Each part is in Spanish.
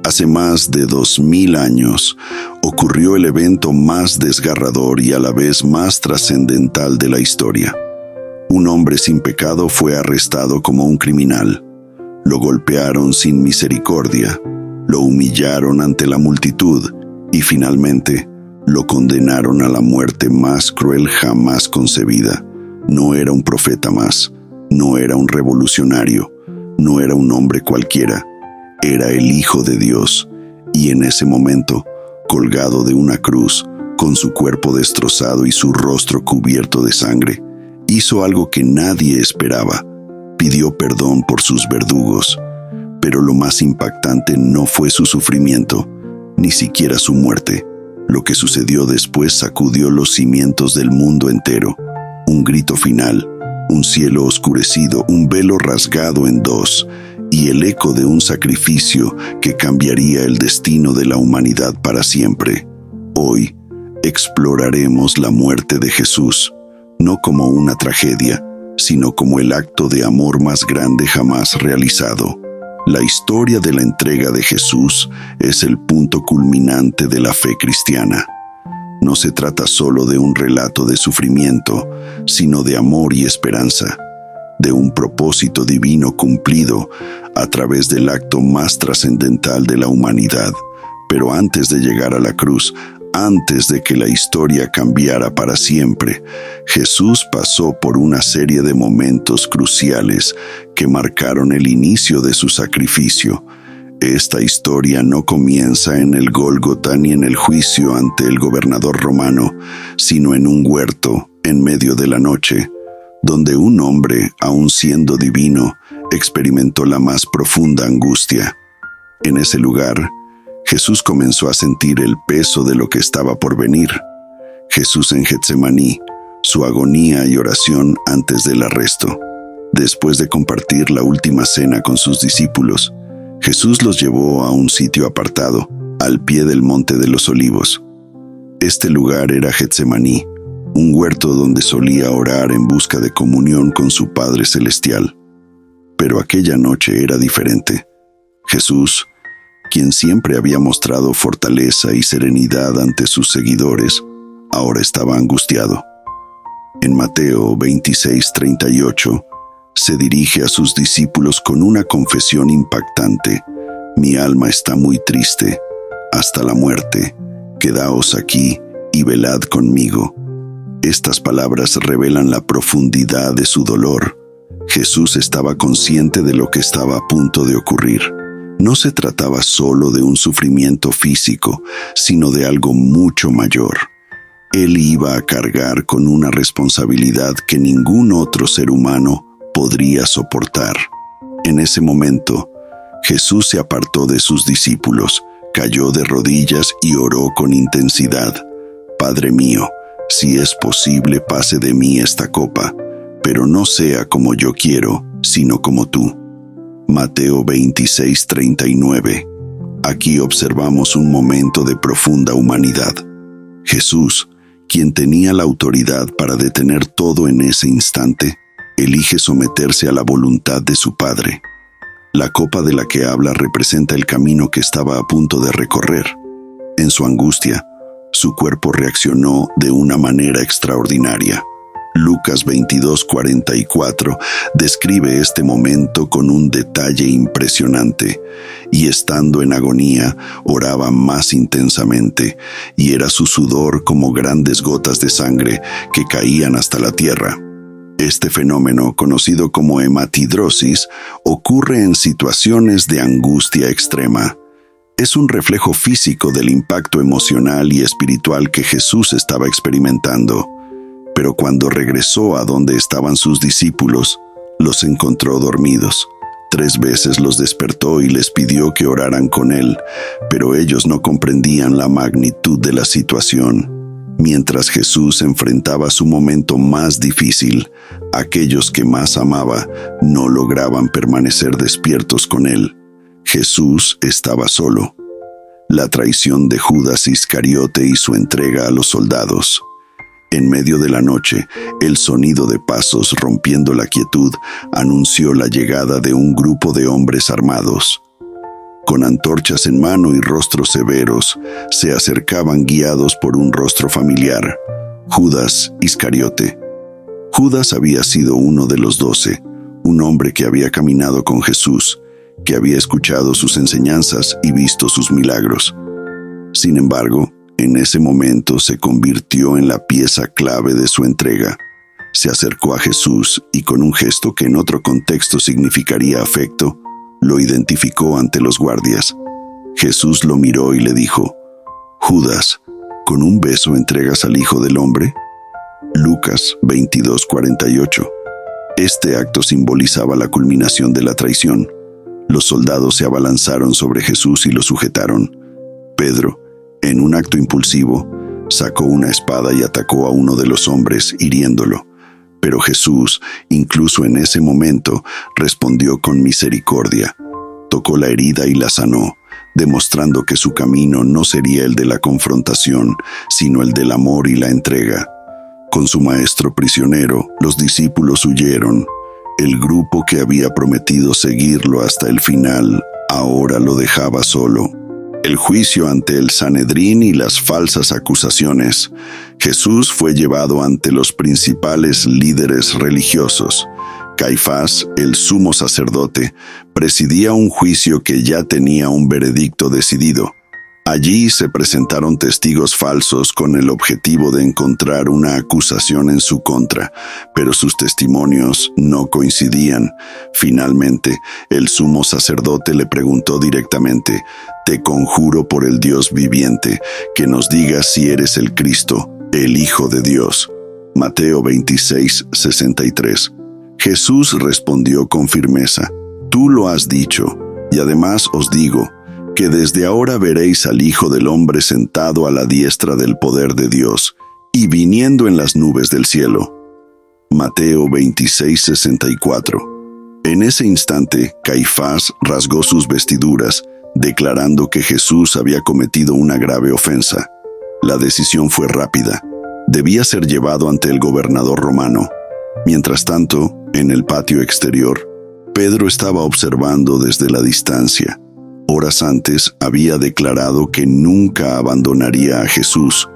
Hace más de 2000 años ocurrió el evento más desgarrador y a la vez más trascendental de la historia. Un hombre sin pecado fue arrestado como un criminal. Lo golpearon sin misericordia, lo humillaron ante la multitud y finalmente lo condenaron a la muerte más cruel jamás concebida. No era un profeta más, no era un revolucionario, no era un hombre cualquiera. Era el Hijo de Dios, y en ese momento, colgado de una cruz, con su cuerpo destrozado y su rostro cubierto de sangre, hizo algo que nadie esperaba. Pidió perdón por sus verdugos, pero lo más impactante no fue su sufrimiento, ni siquiera su muerte. Lo que sucedió después sacudió los cimientos del mundo entero. Un grito final, un cielo oscurecido, un velo rasgado en dos, y el eco de un sacrificio que cambiaría el destino de la humanidad para siempre. Hoy exploraremos la muerte de Jesús, no como una tragedia, sino como el acto de amor más grande jamás realizado. La historia de la entrega de Jesús es el punto culminante de la fe cristiana. No se trata solo de un relato de sufrimiento, sino de amor y esperanza, de un propósito divino cumplido a través del acto más trascendental de la humanidad. Pero antes de llegar a la cruz, antes de que la historia cambiara para siempre, Jesús pasó por una serie de momentos cruciales que marcaron el inicio de su sacrificio. Esta historia no comienza en el Gólgota ni en el juicio ante el gobernador romano, sino en un huerto, en medio de la noche, donde un hombre, aun siendo divino, experimentó la más profunda angustia. En ese lugar, Jesús comenzó a sentir el peso de lo que estaba por venir. Jesús en Getsemaní, su agonía y oración antes del arresto. Después de compartir la última cena con sus discípulos, Jesús los llevó a un sitio apartado, al pie del Monte de los Olivos. Este lugar era Getsemaní, un huerto donde solía orar en busca de comunión con su Padre Celestial. Pero aquella noche era diferente. Jesús, quien siempre había mostrado fortaleza y serenidad ante sus seguidores, ahora estaba angustiado. En Mateo 26:38, se dirige a sus discípulos con una confesión impactante: «Mi alma está muy triste, hasta la muerte. Quedaos aquí y velad conmigo». Estas palabras revelan la profundidad de su dolor. Jesús estaba consciente de lo que estaba a punto de ocurrir. No se trataba solo de un sufrimiento físico, sino de algo mucho mayor. Él iba a cargar con una responsabilidad que ningún otro ser humano podría soportar. En ese momento, Jesús se apartó de sus discípulos, cayó de rodillas y oró con intensidad: «Padre mío, si es posible, pase de mí esta copa, pero no sea como yo quiero, sino como tú». Mateo 26:39. Aquí observamos un momento de profunda humanidad. Jesús, quien tenía la autoridad para detener todo en ese instante, elige someterse a la voluntad de su Padre. La copa de la que habla representa el camino que estaba a punto de recorrer. En su angustia, su cuerpo reaccionó de una manera extraordinaria. Lucas 22:44 describe este momento con un detalle impresionante. «Y estando en agonía, oraba más intensamente, y era su sudor como grandes gotas de sangre que caían hasta la tierra». Este fenómeno, conocido como hematidrosis, ocurre en situaciones de angustia extrema. Es un reflejo físico del impacto emocional y espiritual que Jesús estaba experimentando. Pero cuando regresó a donde estaban sus discípulos, los encontró dormidos. 3 veces los despertó y les pidió que oraran con él, pero ellos no comprendían la magnitud de la situación. Mientras Jesús enfrentaba su momento más difícil, aquellos que más amaba no lograban permanecer despiertos con él. Jesús estaba solo. La traición de Judas Iscariote y su entrega a los soldados. En medio de la noche, el sonido de pasos rompiendo la quietud anunció la llegada de un grupo de hombres armados. con antorchas en mano y rostros severos, se acercaban guiados por un rostro familiar: Judas Iscariote. Judas había sido uno de los 12, un hombre que había caminado con Jesús, que había escuchado sus enseñanzas y visto sus milagros. Sin embargo, en ese momento se convirtió en la pieza clave de su entrega. Se acercó a Jesús y con un gesto que en otro contexto significaría afecto, lo identificó ante los guardias. Jesús lo miró y le dijo: Judas, ¿con un beso entregas al Hijo del Hombre? Lucas 22:48. Este acto simbolizaba la culminación de la traición. Los soldados se abalanzaron sobre Jesús y lo sujetaron. Pedro, en un acto impulsivo, sacó una espada y atacó a uno de los hombres, hiriéndolo. Pero Jesús, incluso en ese momento, respondió con misericordia. Tocó la herida y la sanó, demostrando que su camino no sería el de la confrontación, sino el del amor y la entrega. Con su maestro prisionero, los discípulos huyeron. El grupo que había prometido seguirlo hasta el final, ahora lo dejaba solo. El juicio ante el Sanedrín y las falsas acusaciones. Jesús fue llevado ante los principales líderes religiosos. Caifás, el sumo sacerdote, presidía un juicio que ya tenía un veredicto decidido. Allí se presentaron testigos falsos con el objetivo de encontrar una acusación en su contra, pero sus testimonios no coincidían. Finalmente, el sumo sacerdote le preguntó directamente: «Te conjuro por el Dios viviente, que nos digas si eres el Cristo, el Hijo de Dios». Mateo 26:63. Jesús respondió con firmeza: «Tú lo has dicho, y además os digo, que desde ahora veréis al Hijo del Hombre sentado a la diestra del poder de Dios, y viniendo en las nubes del cielo». Mateo 26:64. En ese instante, Caifás rasgó sus vestiduras, declarando que Jesús había cometido una grave ofensa. La decisión fue rápida. Debía ser llevado ante el gobernador romano. Mientras tanto, en el patio exterior, Pedro estaba observando desde la distancia. Horas antes había declarado que nunca abandonaría a Jesús,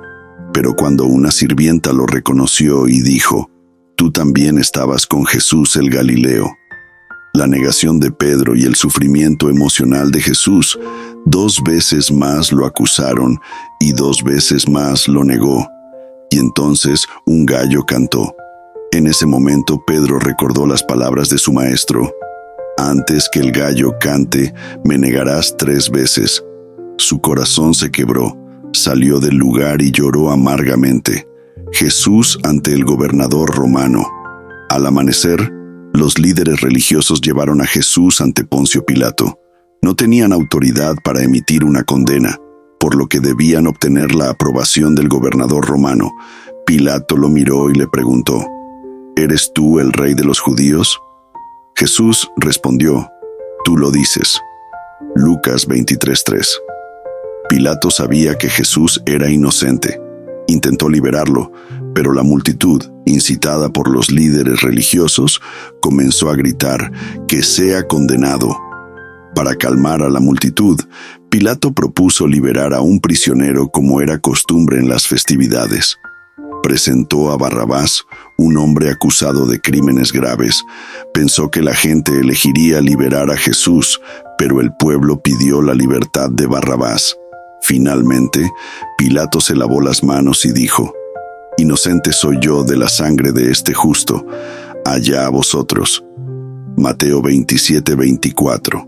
pero cuando una sirvienta lo reconoció y dijo: «Tú también estabas con Jesús el Galileo». La negación de Pedro y el sufrimiento emocional de Jesús, 2 veces más lo acusaron y 2 veces más lo negó. Y entonces un gallo cantó. En ese momento Pedro recordó las palabras de su maestro: «Antes que el gallo cante, me negarás 3 veces». Su corazón se quebró, salió del lugar y lloró amargamente. Jesús ante el gobernador romano. Al amanecer, los líderes religiosos llevaron a Jesús ante Poncio Pilato. No tenían autoridad para emitir una condena, por lo que debían obtener la aprobación del gobernador romano. Pilato lo miró y le preguntó: «¿Eres tú el rey de los judíos?». Jesús respondió: «Tú lo dices». Lucas 23:3. Pilato sabía que Jesús era inocente. Intentó liberarlo, pero la multitud, incitada por los líderes religiosos, comenzó a gritar: «¡Que sea condenado!». Para calmar a la multitud, Pilato propuso liberar a un prisionero como era costumbre en las festividades. Presentó a Barrabás, un hombre acusado de crímenes graves. Pensó que la gente elegiría liberar a Jesús, pero el pueblo pidió la libertad de Barrabás. Finalmente, Pilato se lavó las manos y dijo: «Inocente soy yo de la sangre de este justo, allá a vosotros». Mateo 27:24.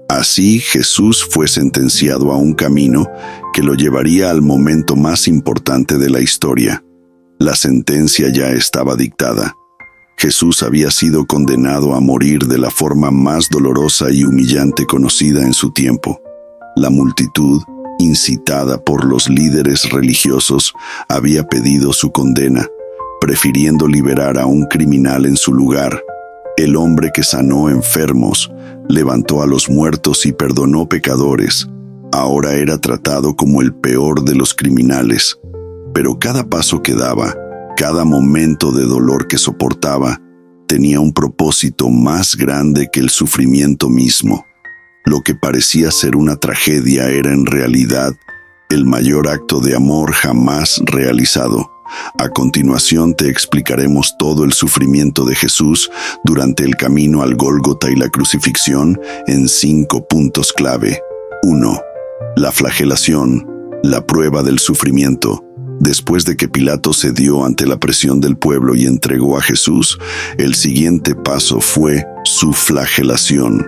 Así Jesús fue sentenciado a un camino que lo llevaría al momento más importante de la historia. La sentencia ya estaba dictada. Jesús había sido condenado a morir de la forma más dolorosa y humillante conocida en su tiempo. La multitud, incitada por los líderes religiosos, había pedido su condena, prefiriendo liberar a un criminal en su lugar. El hombre que sanó enfermos, levantó a los muertos y perdonó pecadores, ahora era tratado como el peor de los criminales. Pero cada paso que daba, cada momento de dolor que soportaba, tenía un propósito más grande que el sufrimiento mismo. Lo que parecía ser una tragedia era en realidad el mayor acto de amor jamás realizado. A continuación te explicaremos todo el sufrimiento de Jesús durante el camino al Gólgota y la crucifixión en 5 puntos clave. 1. La flagelación, la prueba del sufrimiento. Después de que Pilato cedió ante la presión del pueblo y entregó a Jesús, el siguiente paso fue su flagelación.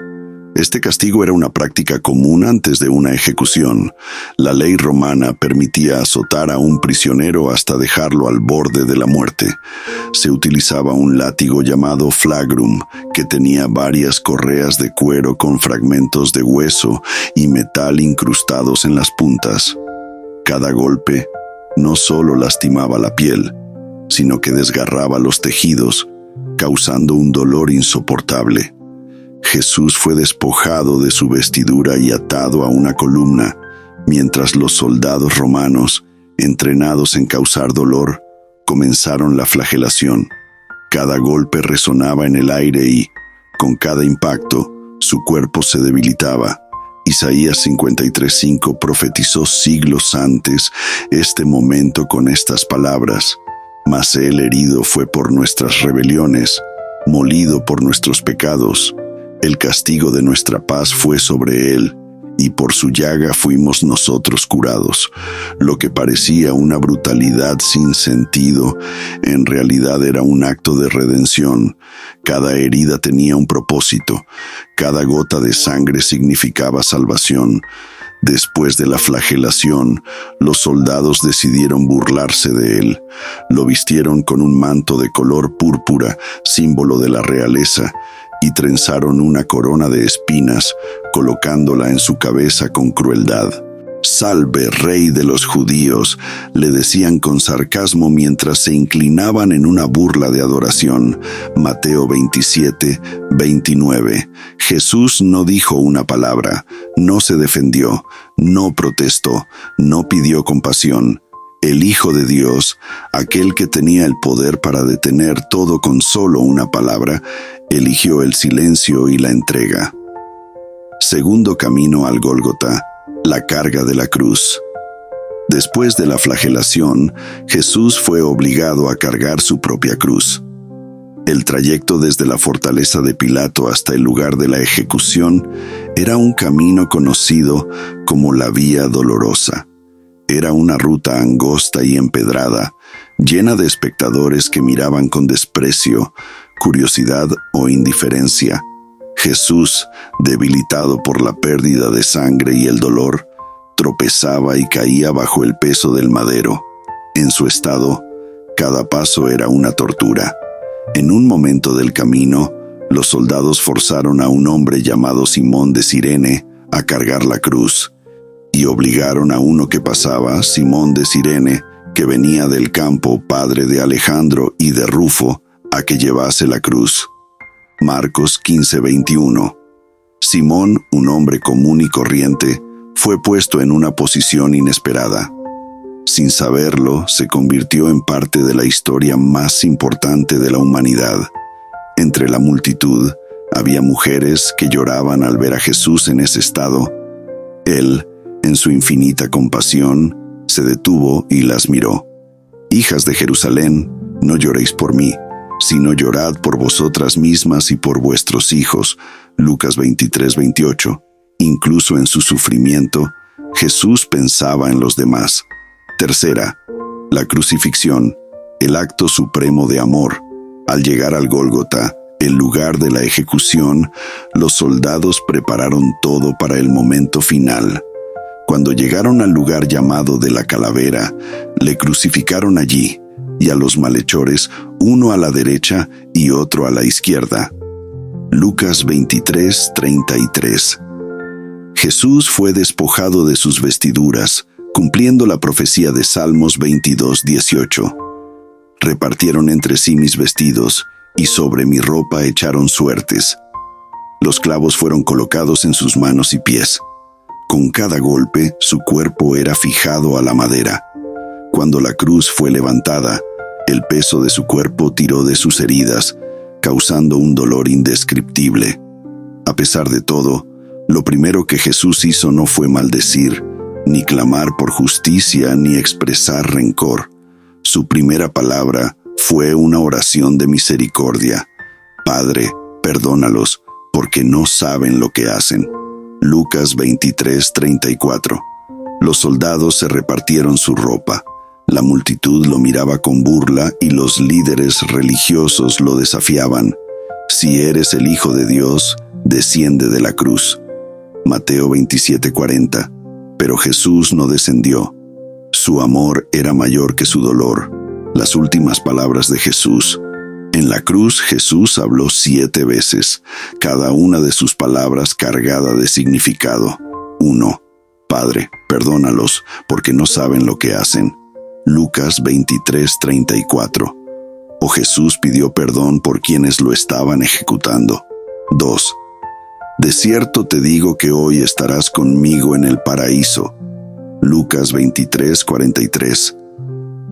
Este castigo era una práctica común antes de una ejecución. La ley romana permitía azotar a un prisionero hasta dejarlo al borde de la muerte. Se utilizaba un látigo llamado flagrum, que tenía varias correas de cuero con fragmentos de hueso y metal incrustados en las puntas. Cada golpe no solo lastimaba la piel, sino que desgarraba los tejidos, causando un dolor insoportable. Jesús fue despojado de su vestidura y atado a una columna, mientras los soldados romanos, entrenados en causar dolor, comenzaron la flagelación. Cada golpe resonaba en el aire y, con cada impacto, su cuerpo se debilitaba. Isaías 53:5 profetizó siglos antes este momento con estas palabras: «Mas él herido fue por nuestras rebeliones, molido por nuestros pecados. El castigo de nuestra paz fue sobre él, y por su llaga fuimos nosotros curados». Lo que parecía una brutalidad sin sentido, en realidad era un acto de redención. Cada herida tenía un propósito, cada gota de sangre significaba salvación. Después de la flagelación, los soldados decidieron burlarse de él. Lo vistieron con un manto de color púrpura, símbolo de la realeza, y trenzaron una corona de espinas, colocándola en su cabeza con crueldad. «Salve, Rey de los judíos», le decían con sarcasmo mientras se inclinaban en una burla de adoración. Mateo 27:29. Jesús no dijo una palabra, no se defendió, no protestó, no pidió compasión. El Hijo de Dios, aquel que tenía el poder para detener todo con solo una palabra, eligió el silencio y la entrega. Segundo camino al Gólgota, la carga de la cruz. Después de la flagelación, Jesús fue obligado a cargar su propia cruz. El trayecto desde la fortaleza de Pilato hasta el lugar de la ejecución era un camino conocido como la Vía Dolorosa. Era una ruta angosta y empedrada, llena de espectadores que miraban con desprecio, curiosidad o indiferencia. Jesús, debilitado por la pérdida de sangre y el dolor, tropezaba y caía bajo el peso del madero. En su estado, cada paso era una tortura. En un momento del camino, los soldados forzaron a un hombre llamado Simón de Cirene a cargar la cruz, y obligaron a uno que pasaba, Simón de Cirene, que venía del campo, padre de Alejandro y de Rufo, a que llevase la cruz. Marcos 15:21. Simón, un hombre común y corriente, fue puesto en una posición inesperada. Sin saberlo, se convirtió en parte de la historia más importante de la humanidad. Entre la multitud, había mujeres que lloraban al ver a Jesús en ese estado. Él, en su infinita compasión, se detuvo y las miró. «Hijas de Jerusalén, no lloréis por mí, sino llorad por vosotras mismas y por vuestros hijos». Lucas 23:28. Incluso en su sufrimiento, Jesús pensaba en los demás. Tercera, la crucifixión, el acto supremo de amor. Al llegar al Gólgota, el lugar de la ejecución, los soldados prepararon todo para el momento final. Cuando llegaron al lugar llamado de la calavera, le crucificaron allí, y a los malhechores, uno a la derecha y otro a la izquierda. Lucas 23:33. Jesús fue despojado de sus vestiduras, cumpliendo la profecía de Salmos 22:18. Repartieron entre sí mis vestidos, y sobre mi ropa echaron suertes. Los clavos fueron colocados en sus manos y pies. Con cada golpe, su cuerpo era fijado a la madera. Cuando la cruz fue levantada, el peso de su cuerpo tiró de sus heridas, causando un dolor indescriptible. A pesar de todo, Lo primero que Jesús hizo no fue maldecir, ni clamar por justicia, ni expresar rencor. Su primera palabra fue una oración de misericordia. Padre, perdónalos, porque no saben lo que hacen. Lucas 23:34. Los soldados se repartieron su ropa. La multitud lo miraba con burla y los líderes religiosos lo desafiaban. Si eres el Hijo de Dios, desciende de la cruz. Mateo 27:40. Pero Jesús no descendió. Su amor era mayor que su dolor. Las últimas palabras de Jesús. En la cruz Jesús habló 7 veces, cada una de sus palabras cargada de significado. 1. Padre, perdónalos, porque no saben lo que hacen. Lucas 23:34. O Jesús pidió perdón por quienes lo estaban ejecutando. 2. De cierto te digo que hoy estarás conmigo en el paraíso. Lucas 23:43.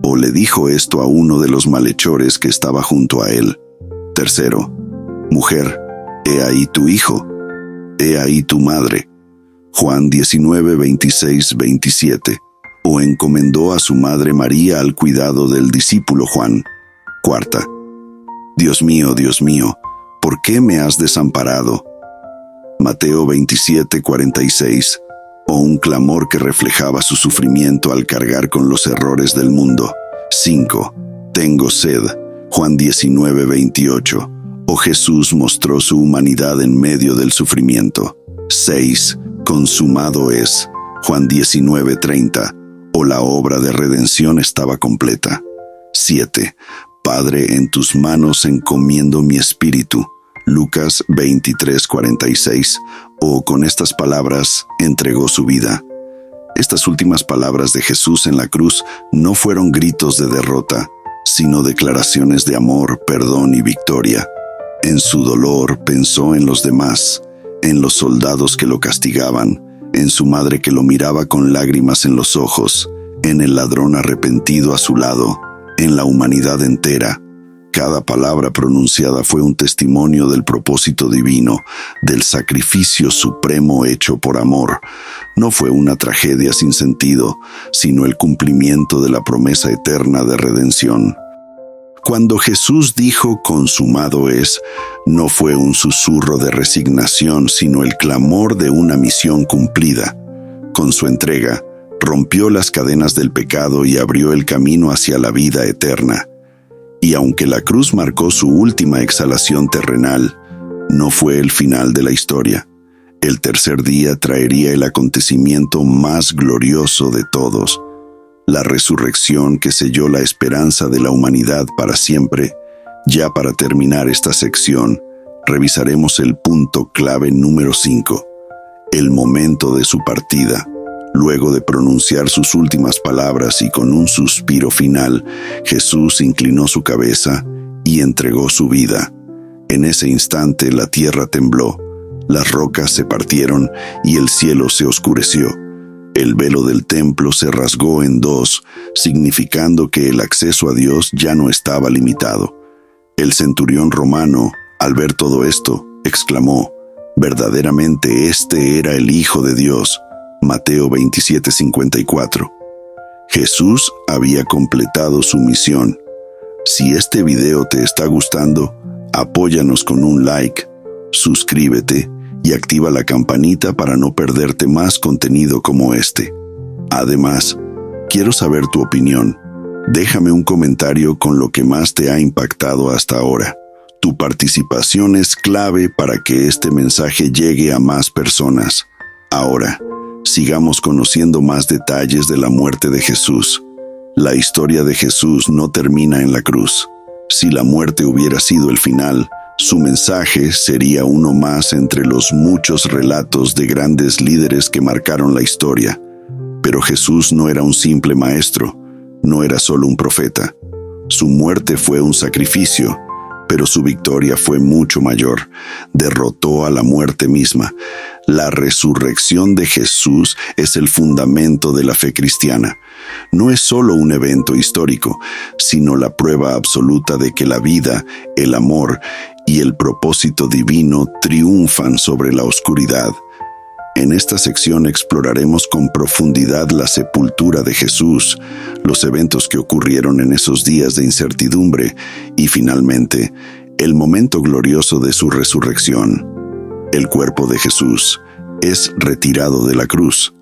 O le dijo esto a uno de los malhechores que estaba junto a él. 3. Mujer, he ahí tu hijo, he ahí tu madre. Juan 19:26-27. O encomendó a su madre María al cuidado del discípulo Juan. 4. Dios mío, ¿por qué me has desamparado? Mateo 27:46. O un clamor que reflejaba su sufrimiento al cargar con los errores del mundo. 5. Tengo sed. Juan 19:28. O Jesús mostró su humanidad en medio del sufrimiento. 6. Consumado es. Juan 19:30. O la obra de redención estaba completa. 7. Padre, en tus manos encomiendo mi espíritu. Lucas 23:46. O con estas palabras entregó su vida. Estas últimas palabras de Jesús en la cruz no fueron gritos de derrota, sino declaraciones de amor, perdón y victoria. En su dolor pensó en los demás, en los soldados que lo castigaban, en su madre que lo miraba con lágrimas en los ojos, en el ladrón arrepentido a su lado, en la humanidad entera. Cada palabra pronunciada fue un testimonio del propósito divino, del sacrificio supremo hecho por amor. No fue una tragedia sin sentido, sino el cumplimiento de la promesa eterna de redención. Cuando Jesús dijo consumado es, no fue un susurro de resignación, sino el clamor de una misión cumplida. Con su entrega, rompió las cadenas del pecado y abrió el camino hacia la vida eterna. Y aunque la cruz marcó su última exhalación terrenal, no fue el final de la historia. El tercer día traería el acontecimiento más glorioso de todos, la resurrección que selló la esperanza de la humanidad para siempre. Ya para terminar esta sección, revisaremos el punto clave número 5, el momento de su partida. Luego de pronunciar sus últimas palabras y con un suspiro final, Jesús inclinó su cabeza y entregó su vida. En ese instante la tierra tembló, las rocas se partieron y el cielo se oscureció. El velo del templo se rasgó en dos, significando que el acceso a Dios ya no estaba limitado. El centurión romano, al ver todo esto, exclamó: «Verdaderamente este era el Hijo de Dios». Mateo 27:54. Jesús había completado su misión. Si este video te está gustando, apóyanos con un like, suscríbete y activa la campanita para no perderte más contenido como este. Además, quiero saber tu opinión. Déjame un comentario con lo que más te ha impactado hasta ahora. Tu participación es clave para que este mensaje llegue a más personas. Ahora, sigamos conociendo más detalles de la muerte de Jesús. La historia de Jesús no termina en la cruz. Si la muerte hubiera sido el final, su mensaje sería uno más entre los muchos relatos de grandes líderes que marcaron la historia. Pero Jesús no era un simple maestro, no era solo un profeta. Su muerte fue un sacrificio, pero su victoria fue mucho mayor. Derrotó a la muerte misma. La resurrección de Jesús es el fundamento de la fe cristiana. No es solo un evento histórico, sino la prueba absoluta de que la vida, el amor y el propósito divino triunfan sobre la oscuridad. En esta sección exploraremos con profundidad la sepultura de Jesús, los eventos que ocurrieron en esos días de incertidumbre y, finalmente, el momento glorioso de su resurrección. El cuerpo de Jesús es retirado de la cruz.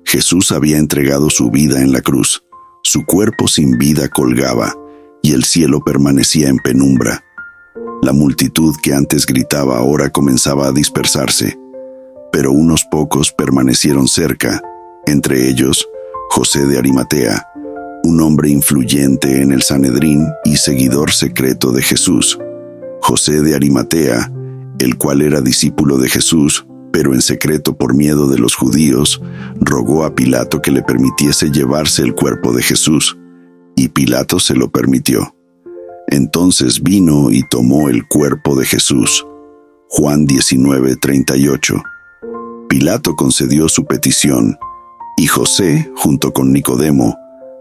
Jesús había entregado su vida en la cruz. Su cuerpo sin vida colgaba y el cielo permanecía en penumbra. La multitud que antes gritaba ahora comenzaba a dispersarse, pero unos pocos permanecieron cerca, entre ellos José de Arimatea, un hombre influyente en el Sanedrín y seguidor secreto de Jesús. José de Arimatea, el cual era discípulo de Jesús, pero en secreto por miedo de los judíos, rogó a Pilato que le permitiese llevarse el cuerpo de Jesús, y Pilato se lo permitió. Entonces vino y tomó el cuerpo de Jesús. Juan 19:38. Pilato concedió su petición, y José, junto con Nicodemo,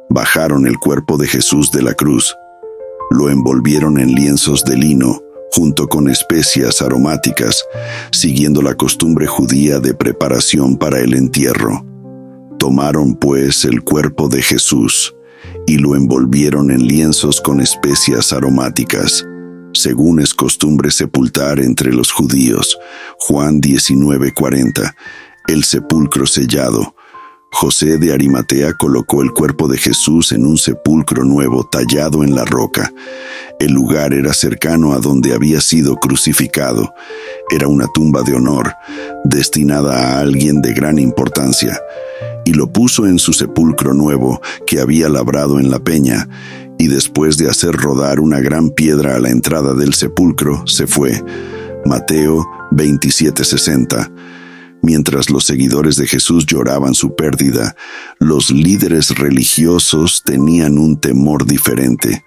bajaron el cuerpo de Jesús de la cruz. Lo envolvieron en lienzos de lino, junto con especias aromáticas, siguiendo la costumbre judía de preparación para el entierro. Tomaron, pues, el cuerpo de Jesús, y lo envolvieron en lienzos con especias aromáticas, según es costumbre sepultar entre los judíos. Juan 19:40. El sepulcro sellado. José de Arimatea colocó el cuerpo de Jesús en un sepulcro nuevo tallado en la roca. El lugar era cercano a donde había sido crucificado. Era una tumba de honor, destinada a alguien de gran importancia, y lo puso en su sepulcro nuevo que había labrado en la peña, y después de hacer rodar una gran piedra a la entrada del sepulcro, se fue. Mateo 27:60. Mientras los seguidores de Jesús lloraban su pérdida, los líderes religiosos tenían un temor diferente.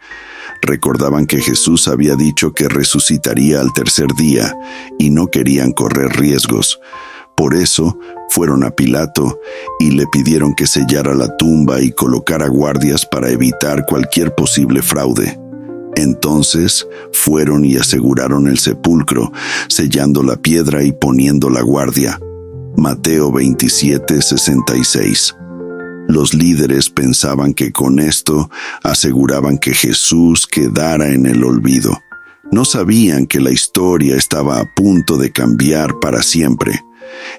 Recordaban que Jesús había dicho que resucitaría al tercer día y no querían correr riesgos. Por eso fueron a Pilato y le pidieron que sellara la tumba y colocara guardias para evitar cualquier posible fraude. Entonces fueron y aseguraron el sepulcro, sellando la piedra y poniendo la guardia. Mateo 27:66. Los líderes pensaban que con esto aseguraban que Jesús quedara en el olvido. No sabían que la historia estaba a punto de cambiar para siempre.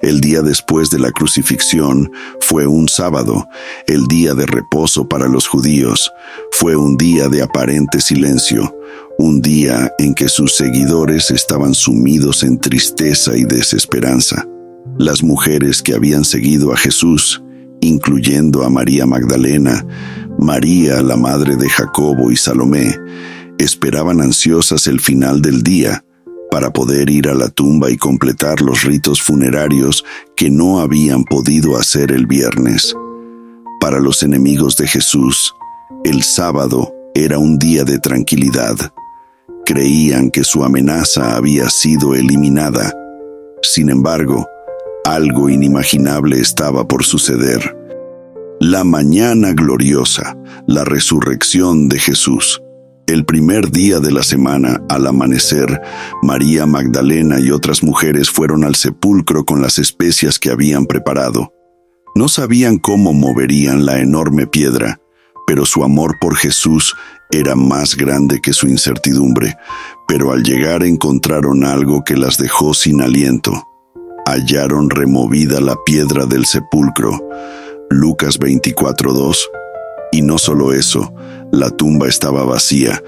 El día después de la crucifixión fue un sábado, el día de reposo para los judíos. Fue un día de aparente silencio, un día en que sus seguidores estaban sumidos en tristeza y desesperanza. Las mujeres que habían seguido a Jesús, incluyendo a María Magdalena, María, la madre de Jacobo, y Salomé, esperaban ansiosas el final del día para poder ir a la tumba y completar los ritos funerarios que no habían podido hacer el viernes. Para los enemigos de Jesús, el sábado era un día de tranquilidad. Creían que su amenaza había sido eliminada. Sin embargo, algo inimaginable estaba por suceder. La mañana gloriosa, la resurrección de Jesús. El primer día de la semana, al amanecer, María Magdalena y otras mujeres fueron al sepulcro con las especias que habían preparado. No sabían cómo moverían la enorme piedra, pero su amor por Jesús era más grande que su incertidumbre. Pero al llegar encontraron algo que las dejó sin aliento. Hallaron removida la piedra del sepulcro. Lucas 24:2. Y no solo eso, la tumba estaba vacía.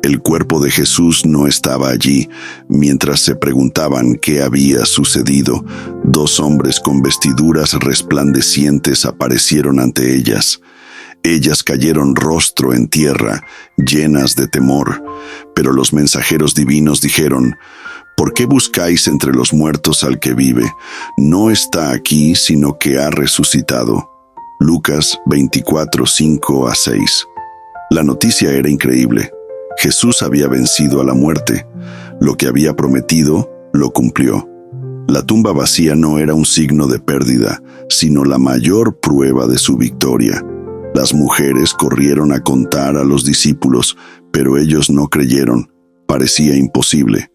El cuerpo de Jesús no estaba allí. Mientras se preguntaban qué había sucedido, dos hombres con vestiduras resplandecientes aparecieron ante ellas. Ellas cayeron rostro en tierra, llenas de temor. Pero los mensajeros divinos dijeron: ¿Por qué buscáis entre los muertos al que vive? No está aquí, sino que ha resucitado. Lucas 24:5-6. La noticia era increíble. Jesús había vencido a la muerte. Lo que había prometido, lo cumplió. La tumba vacía no era un signo de pérdida, sino la mayor prueba de su victoria. Las mujeres corrieron a contar a los discípulos, pero ellos no creyeron. Parecía imposible.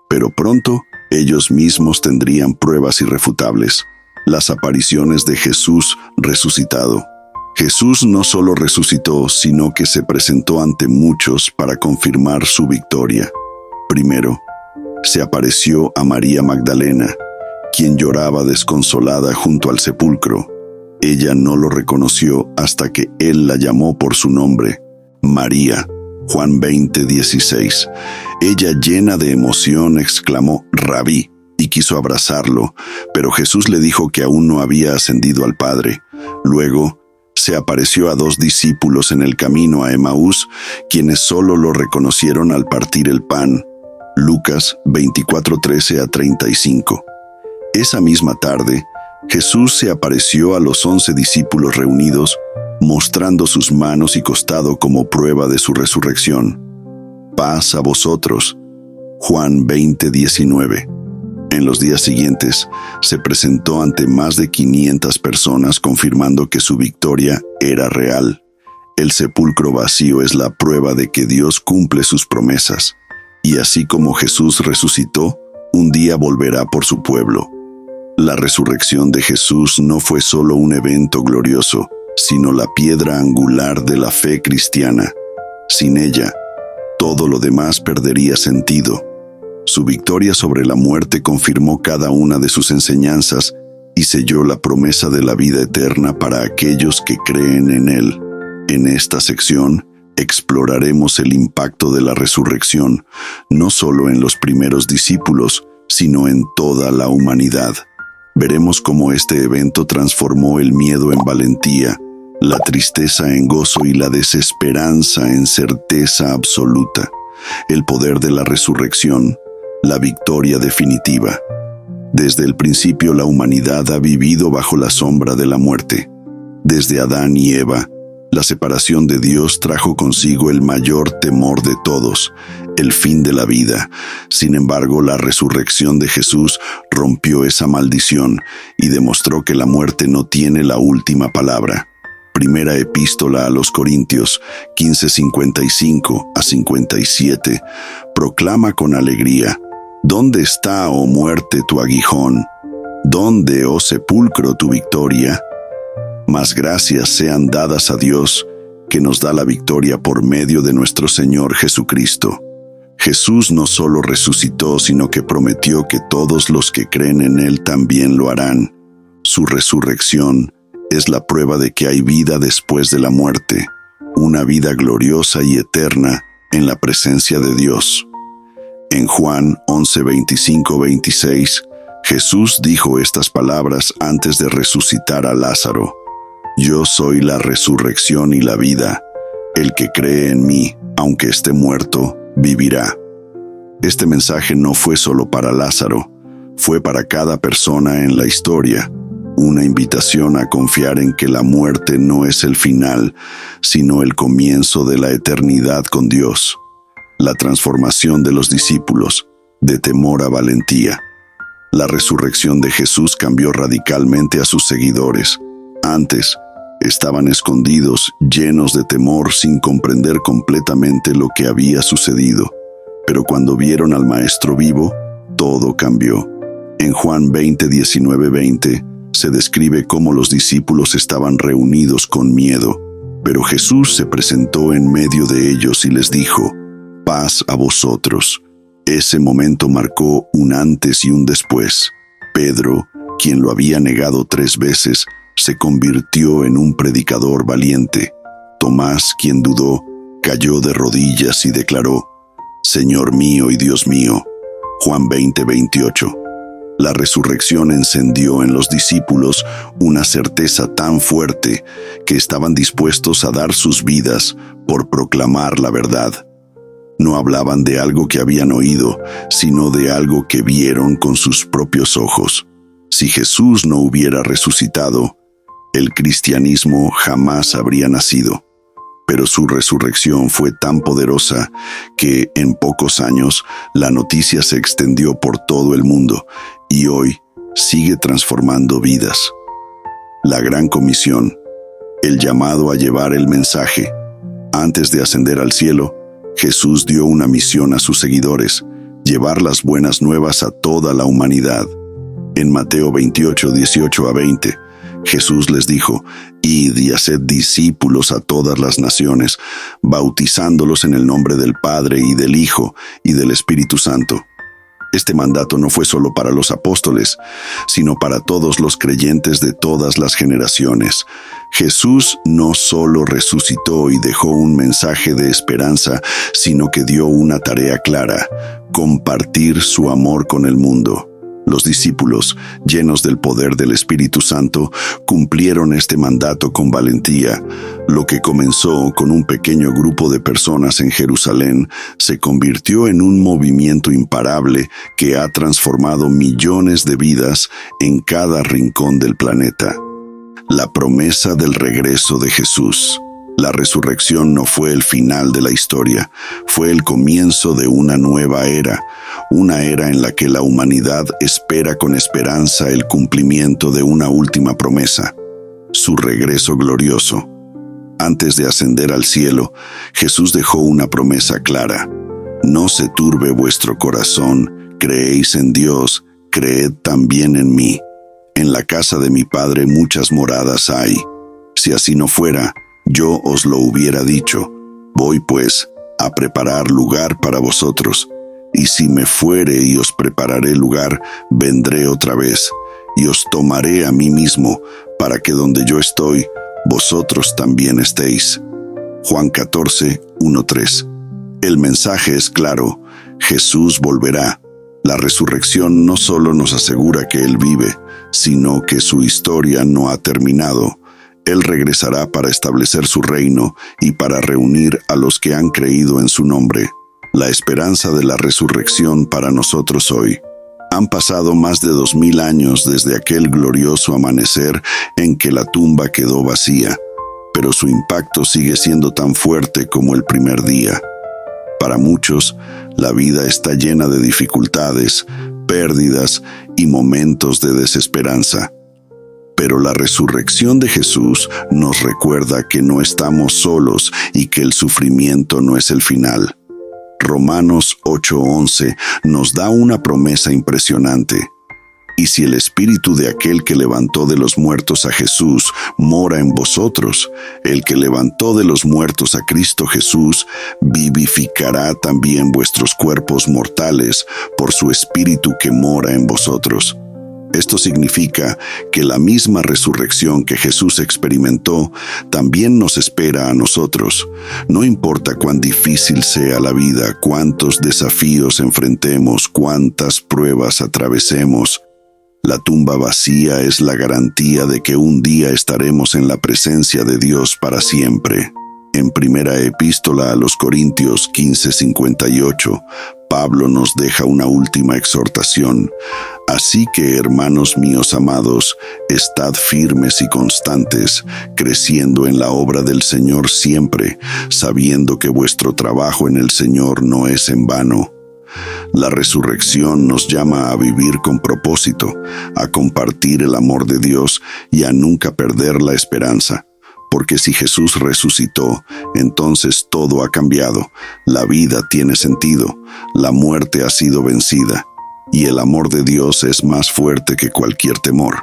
Pero pronto, ellos mismos tendrían pruebas irrefutables. Las apariciones de Jesús resucitado. Jesús no solo resucitó, sino que se presentó ante muchos para confirmar su victoria. Primero, se apareció a María Magdalena, quien lloraba desconsolada junto al sepulcro. Ella no lo reconoció hasta que él la llamó por su nombre, María. Juan 20:16. Ella, llena de emoción, exclamó, «Rabí», y quiso abrazarlo, pero Jesús le dijo que aún no había ascendido al Padre. Luego, se apareció a 2 discípulos en el camino a Emaús, quienes solo lo reconocieron al partir el pan. Lucas 24:13-35. Esa misma tarde, Jesús se apareció a los 11 discípulos reunidos, mostrando sus manos y costado como prueba de su resurrección. Paz a vosotros. Juan 20:19. En los días siguientes, se presentó ante más de 500 personas confirmando que su victoria era real. El sepulcro vacío es la prueba de que Dios cumple sus promesas. Y así como Jesús resucitó, un día volverá por su pueblo. La resurrección de Jesús no fue solo un evento glorioso, sino la piedra angular de la fe cristiana. Sin ella, todo lo demás perdería sentido. Su victoria sobre la muerte confirmó cada una de sus enseñanzas y selló la promesa de la vida eterna para aquellos que creen en Él. En esta sección, exploraremos el impacto de la resurrección, no solo en los primeros discípulos, sino en toda la humanidad. Veremos cómo este evento transformó el miedo en valentía, la tristeza en gozo y la desesperanza en certeza absoluta. El poder de la resurrección, la victoria definitiva. Desde el principio la humanidad ha vivido bajo la sombra de la muerte. Desde Adán y Eva, la separación de Dios trajo consigo el mayor temor de todos, el fin de la vida. Sin embargo, la resurrección de Jesús rompió esa maldición y demostró que la muerte no tiene la última palabra. Primera epístola a los Corintios 15:55-57 proclama con alegría: ¿Dónde está, oh muerte, tu aguijón? ¿Dónde, oh sepulcro, tu victoria? Mas gracias sean dadas a Dios, que nos da la victoria por medio de nuestro Señor Jesucristo. Jesús no solo resucitó, sino que prometió que todos los que creen en Él también lo harán. Su resurrección es la prueba de que hay vida después de la muerte, una vida gloriosa y eterna en la presencia de Dios. En Juan 11:25-26, Jesús dijo estas palabras antes de resucitar a Lázaro: «Yo soy la resurrección y la vida. El que cree en mí, aunque esté muerto, vivirá». Este mensaje no fue solo para Lázaro, fue para cada persona en la historia, una invitación a confiar en que la muerte no es el final, sino el comienzo de la eternidad con Dios. La transformación de los discípulos, de temor a valentía. La resurrección de Jesús cambió radicalmente a sus seguidores. Antes, estaban escondidos, llenos de temor, sin comprender completamente lo que había sucedido. Pero cuando vieron al Maestro vivo, todo cambió. En Juan 20:19-20 se describe cómo los discípulos estaban reunidos con miedo, pero Jesús se presentó en medio de ellos y les dijo: «Paz a vosotros». Ese momento marcó un antes y un después. Pedro, quien lo había negado 3 veces, se convirtió en un predicador valiente. Tomás, quien dudó, cayó de rodillas y declaró: «Señor mío y Dios mío». Juan 20:28. La resurrección encendió en los discípulos una certeza tan fuerte que estaban dispuestos a dar sus vidas por proclamar la verdad. No hablaban de algo que habían oído, sino de algo que vieron con sus propios ojos. Si Jesús no hubiera resucitado, el cristianismo jamás habría nacido. Pero su resurrección fue tan poderosa que en pocos años la noticia se extendió por todo el mundo y hoy sigue transformando vidas. La Gran Comisión, el llamado a llevar el mensaje. Antes de ascender al cielo, Jesús dio una misión a sus seguidores: llevar las buenas nuevas a toda la humanidad. En Mateo 28, 18 a 20, Jesús les dijo: «Id y haced discípulos a todas las naciones, bautizándolos en el nombre del Padre y del Hijo y del Espíritu Santo». Este mandato no fue solo para los apóstoles, sino para todos los creyentes de todas las generaciones. Jesús no solo resucitó y dejó un mensaje de esperanza, sino que dio una tarea clara: compartir su amor con el mundo. Los discípulos, llenos del poder del Espíritu Santo, cumplieron este mandato con valentía. Lo que comenzó con un pequeño grupo de personas en Jerusalén se convirtió en un movimiento imparable que ha transformado millones de vidas en cada rincón del planeta. La promesa del regreso de Jesús. La resurrección no fue el final de la historia, fue el comienzo de una nueva era, una era en la que la humanidad espera con esperanza el cumplimiento de una última promesa: su regreso glorioso. Antes de ascender al cielo, Jesús dejó una promesa clara: «No se turbe vuestro corazón, creéis en Dios, creed también en mí. En la casa de mi Padre muchas moradas hay. Si así no fuera, yo os lo hubiera dicho. Voy pues a preparar lugar para vosotros. Y si me fuere y os prepararé lugar, vendré otra vez, y os tomaré a mí mismo, para que donde yo estoy, vosotros también estéis». Juan 14, 1-3. El mensaje es claro: Jesús volverá. La resurrección no solo nos asegura que Él vive, sino que su historia no ha terminado. Él regresará para establecer su reino y para reunir a los que han creído en su nombre. La esperanza de la resurrección para nosotros hoy. Han pasado más de 2000 años desde aquel glorioso amanecer en que la tumba quedó vacía, pero su impacto sigue siendo tan fuerte como el primer día. Para muchos, la vida está llena de dificultades, pérdidas y momentos de desesperanza. Pero la resurrección de Jesús nos recuerda que no estamos solos y que el sufrimiento no es el final. Romanos 8:11 nos da una promesa impresionante: «Y si el espíritu de aquel que levantó de los muertos a Jesús mora en vosotros, el que levantó de los muertos a Cristo Jesús vivificará también vuestros cuerpos mortales por su espíritu que mora en vosotros». Esto significa que la misma resurrección que Jesús experimentó también nos espera a nosotros. No importa cuán difícil sea la vida, cuántos desafíos enfrentemos, cuántas pruebas atravesemos, la tumba vacía es la garantía de que un día estaremos en la presencia de Dios para siempre. En primera epístola a los Corintios 15:58, Pablo nos deja una última exhortación: «Así que, hermanos míos amados, estad firmes y constantes, creciendo en la obra del Señor siempre, sabiendo que vuestro trabajo en el Señor no es en vano». La resurrección nos llama a vivir con propósito, a compartir el amor de Dios y a nunca perder la esperanza. Porque si Jesús resucitó, entonces todo ha cambiado. La vida tiene sentido, la muerte ha sido vencida, y el amor de Dios es más fuerte que cualquier temor.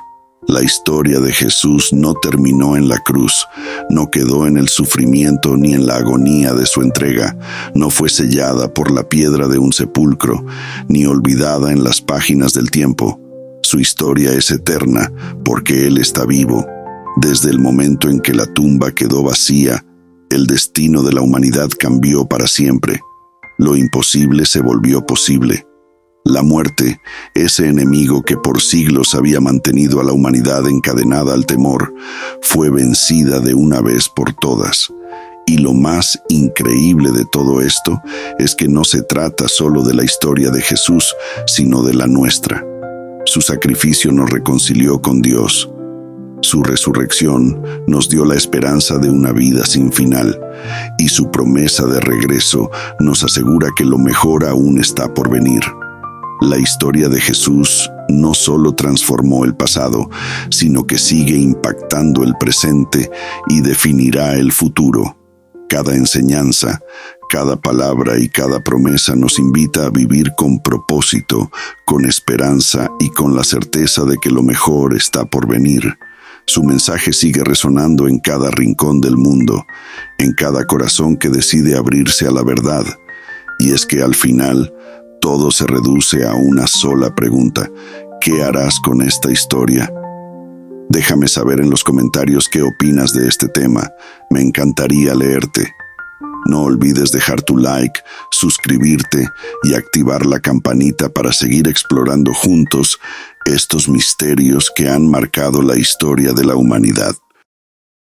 La historia de Jesús no terminó en la cruz, no quedó en el sufrimiento ni en la agonía de su entrega, no fue sellada por la piedra de un sepulcro, ni olvidada en las páginas del tiempo. Su historia es eterna porque Él está vivo. Desde el momento en que la tumba quedó vacía, el destino de la humanidad cambió para siempre. Lo imposible se volvió posible. La muerte, ese enemigo que por siglos había mantenido a la humanidad encadenada al temor, fue vencida de una vez por todas. Y lo más increíble de todo esto es que no se trata solo de la historia de Jesús, sino de la nuestra. Su sacrificio nos reconcilió con Dios. Su resurrección nos dio la esperanza de una vida sin final, y su promesa de regreso nos asegura que lo mejor aún está por venir. La historia de Jesús no solo transformó el pasado, sino que sigue impactando el presente y definirá el futuro. Cada enseñanza, Cada palabra y cada promesa nos invita a vivir con propósito, con esperanza y con la certeza de que lo mejor está por venir. Su mensaje sigue resonando en cada rincón del mundo, en cada corazón que decide abrirse a la verdad. Y es que al final, todo se reduce a una sola pregunta: ¿qué harás con esta historia? Déjame saber en los comentarios qué opinas de este tema. Me encantaría leerte. No olvides dejar tu like, suscribirte y activar la campanita para seguir explorando juntos estos misterios que han marcado la historia de la humanidad.